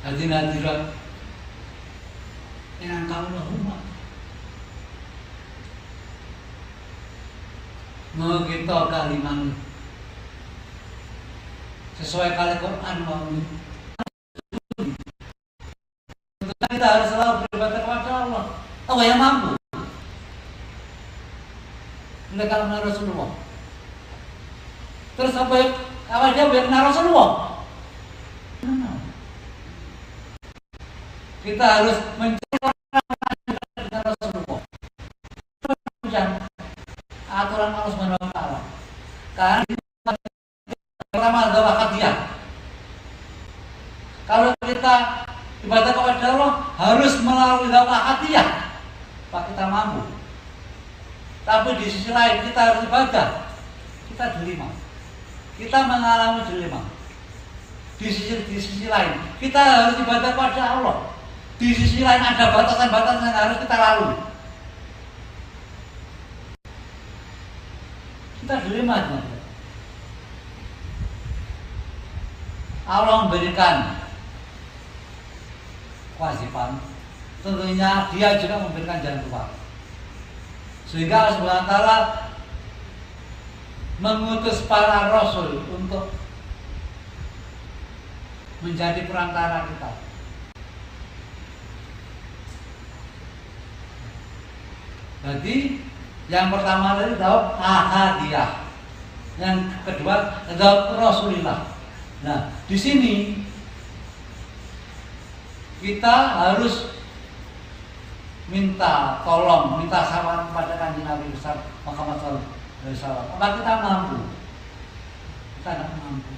hadirat yang kaulahuma mau kita kaliman sesuai kali Quran mau kita harus selalu beribadah kepada Allah. Allah yang mampu. Mereka mengenal Rasulullah. Terus apa dia mengenal Rasulullah? Kita harus mencari Rasulullah. Aturan Allah Subhanahu wa taala. Karena pertama adalah hadiah. Kalau kita ibadah kepada Allah harus melalui hadiah. Pak kita mampu. Tapi di sisi lain kita harus ibadah. Kita delima. Kita mengalami dilema. Di sisi lain kita harus ibadah kepada Allah. Di sisi lain ada batasan-batasan yang harus kita lalui. Kita dilema. Allah memberikan kewajiban, tentunya dia juga memberikan jalan keluar. Sehingga Allah Subhanahu wa taala mengutus para rasul untuk menjadi perantara kita. Jadi yang pertama tadi adalah ahadiyah, yang kedua adalah Rasulullah. Nah, di sini kita harus minta tolong, minta saran kepada Kanjeng Nabi besar Muhammad SAW. Apa kita mampu? Kita tidak mampu.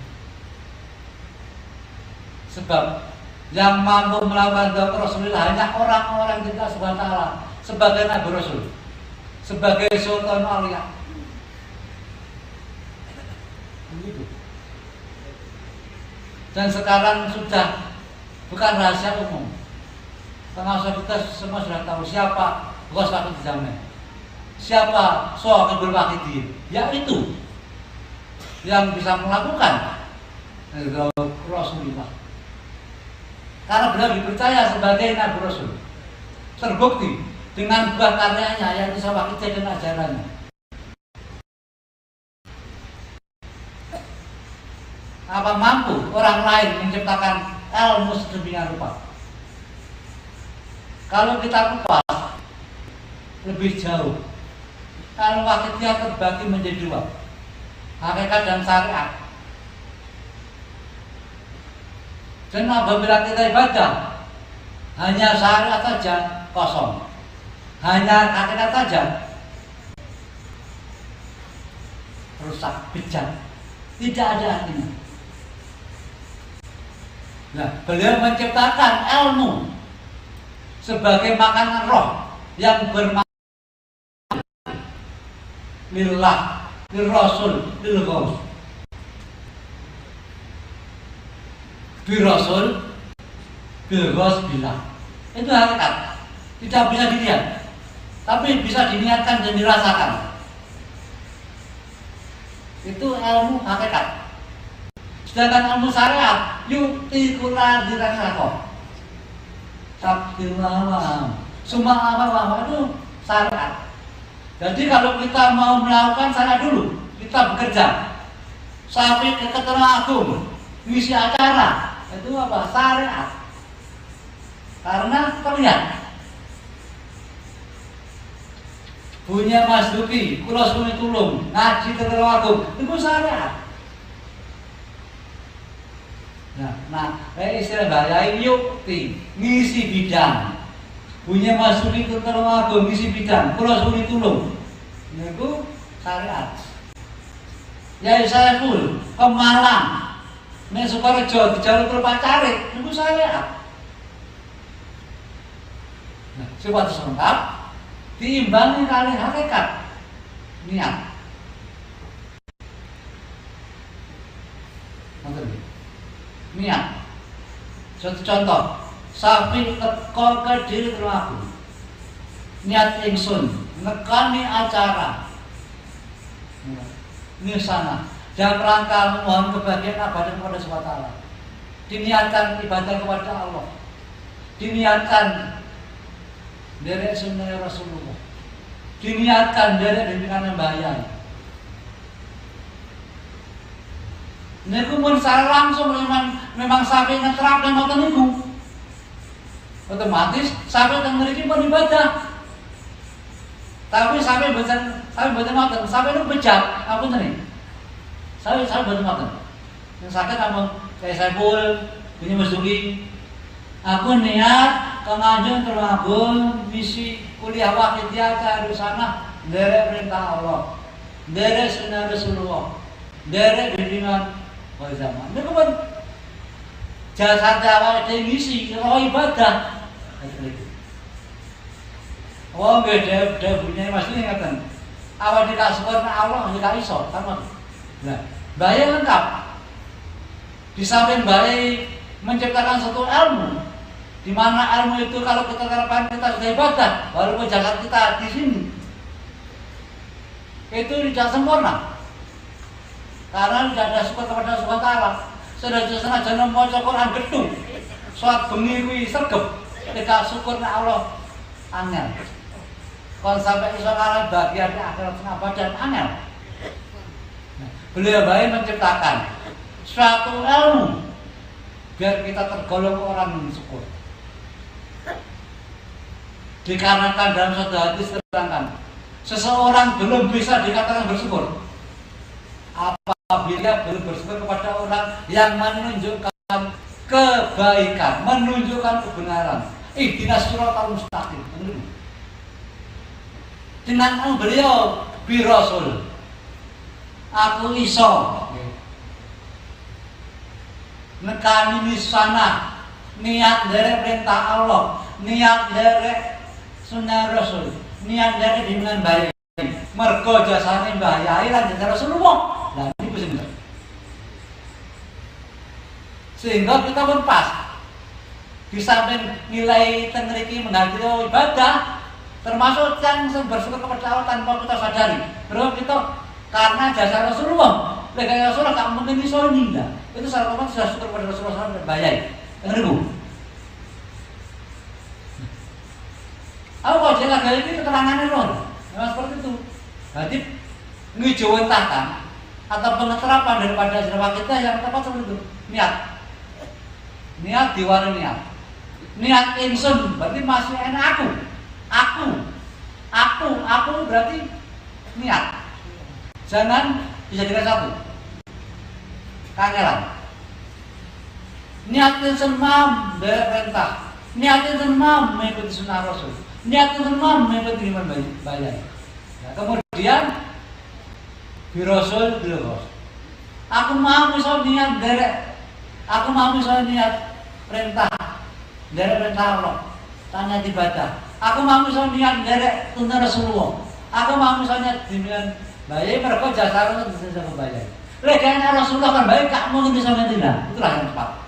Sebab yang mampu melakukan dakwah Rasulullah hanya orang-orang kita Subhanahu wa taala sebagai Nabi Rasul, sebagai Sultan Aulia. Begitu. Dan sekarang sudah bukan rahasia umum. Termasuk kita semua sudah tahu siapa Ghaus Waqid Zaman, siapa Shahibul Waqidin, yaitu yang bisa melakukan Rasulullah. Karena beliau dipercaya sebagai Nabi Rasul, terbukti dengan buah karyanya yaitu Sawaqidiyah dan ajarannya. Apa mampu orang lain menciptakan ilmu sedemikian rupa? Kalau kita kupas lebih jauh, kalau Waqidiyah terbagi menjadi dua, hakikat dan syariat. Dan apabila kita ibadah hanya syariat saja kosong, hanya hakikat saja rusak, bejat, tidak ada artinya. Nah, beliau menciptakan ilmu sebagai makanan roh yang bermakna lillah, lil rasul, lil ghaus. Bi rasul, bil ghaus billah. Itu hakikat. Tidak bisa dilihat, tapi bisa diniatkan dan dirasakan. Itu ilmu hakikat. Sedangkan ilmu syariat yukti kula dirasako. Sabdillah, semua apa itu syariat. Jadi kalau kita mau melakukan syariat dulu, kita bekerja sampai ke Ketua Agung, ngisi acara, itu apa? Syariat. Karena terlihat punya Mas Duki, kula suwi tulung, ngaji ke Ketua Agung, itu syariat. Nah, istilah bahasa yukti, ngisi bidang. Punya masuk itu terlalu ngisi bidang, kalau sulit tulung, itu syariat. Ya saya full ke Malang, nek Sukorejo di jalur Perpacari, itu syariat. Nah, sesuatu lengkap, diimbangi kali hakikat, niat. Niat. Contoh, sapi teko ke diri aku. Niat ingsun nekani acara. Ini sana. Dalam rangka memohon kebahagiaan abadi kepada SWT. diniatkan ibadah kepada Allah, diniatkan dari sunnah Rasulullah, diniatkan dari bimbingan Mbah Yai. Niku pun secara langsung memang sampai ngeterapkan ngoten niku. Otomatis sampai teng mriki pun ibadah. Tapi sampai boten ngoten, sampai nu bejat, apa nih? Sampai boten ngoten. Yang sakit namun kayak Saiful, punya Mas Duki. Aku niat kengajeng terlagun misi kuliah wakidiyah cari sana dari perintah Allah, dari sunnah Rasulullah, dari bimbingan wali zaman. Ini kan jasa awal dari misi kalau ibadah. Oh beda bunyinya masih ingatan. Awal dikasih karena Allah dikasih iso, sama. Nah, bayar lengkap. Di samping baik menciptakan satu ilmu, di mana ilmu itu kalau kita terapkan kita sudah ibadah, walaupun jasad kita di sini itu tidak sempurna, karena tidak ada syukur kepada Subhanahu wa Ta'ala. Sudah senajan mau Quran gedung, suat bengi kuwi sregep, ketika syukur na Allah angel. Kon sampai iso kalah bagian akhirat abadan angel. Beliau baik menciptakan suatu ilmu biar kita tergolong orang yang syukur. Dikarenakan dalam suatu hadis terangkan, seseorang belum bisa dikatakan bersyukur apabila belum bersyukur kepada orang yang menunjukkan kebaikan, menunjukkan kebenaran. Ihdinas siratal mustaqim. Dengan beliau bi Rasul, aku iso nekani misana, niat dari perintah Allah, niat dari sunnah Rasul, niat dari bimbingan baik. Mergo jasane Mbah Yai lan jasane Rasulullah. Lah niku sing bener. Sehingga kita pun pas. Di samping nilai teng mriki menghargai ibadah, termasuk yang bersyukur kepada Allah tanpa kita sadari. Bro kita karena jasa Rasulullah. Lek Rasulullah gak mungkin iso nindak. Itu salah satu sudah syukur kepada Rasulullah dan bayai. Dengar aku kok jelas kali ini keterangannya loh. Memang seperti itu. Jadi ngejawantahkan atau pengeterapan daripada jerawa kita yang tepat seperti itu. Niat diwari niat. Niat insun berarti masih enak aku berarti niat. Jangan dijadikan satu. Kangelan. Niat insun mam dari perintah. Niat insun mam mengikuti sunnah Rasul. Niat insun mam mengikuti iman bayar. Nah, kemudian bi Rasul bilang, aku mau misal niat derek. Aku mau misal niat perintah dari perintah Allah, tanya ibadah. Aku mau misalnya niat derek tuntunan Rasulullah. Aku mau misalnya bimbingan baik mereka jasa Rasul bisa membayar. Leganya Rasulullah kan baik, gak mungkin bisa tidak. Itulah yang tepat.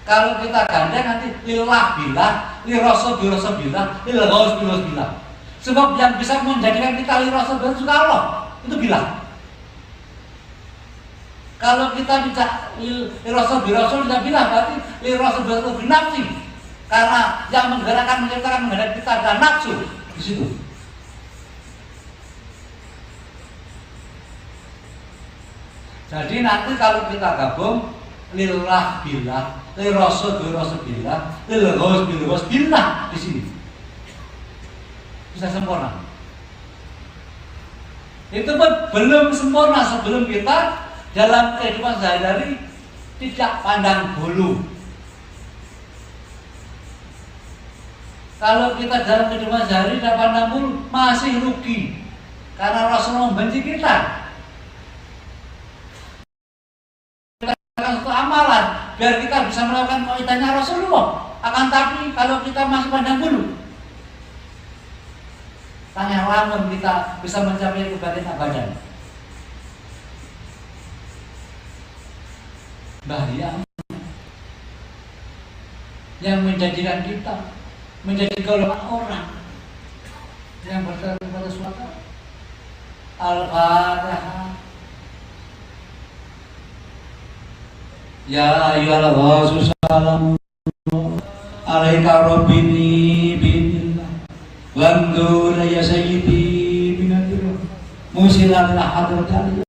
Kalau kita gandeng nanti lillah billah, li rasul billah, lil ghaus billah. Sebab yang bisa menjadikan kita li rasul billah juga Allah. Itu billah. Kalau kita bisa Rasul tidak bilang berarti Rasul binafsi, karena yang menggerakkan menciptakan menggerakkan kita adalah nafsu di situ. Jadi nanti kalau kita gabung lillah billah, Rasul billah, lil ghaus billah di sini bisa sempurna. Itu pun belum sempurna sebelum kita dalam kehidupan sehari-hari tidak pandang bulu. Kalau kita dalam kehidupan sehari tidak pandang bulu, masih rugi. Karena Rasulullah membenci kita. Kita lakukan satu amalan biar kita bisa melakukan kaidahnya Rasulullah. Akan tapi kalau kita masih pandang bulu, tanya lamun kita bisa mencapai kebahagiaan abadan. Bahaya yang menjadikan kita menjadi golongan orang yang bertemu pada suatu Al-Fatihah. Ya ayyuhal ghasus salamu alaika rabbini binillah wandur ya sayyidi binadir musilatil hadrati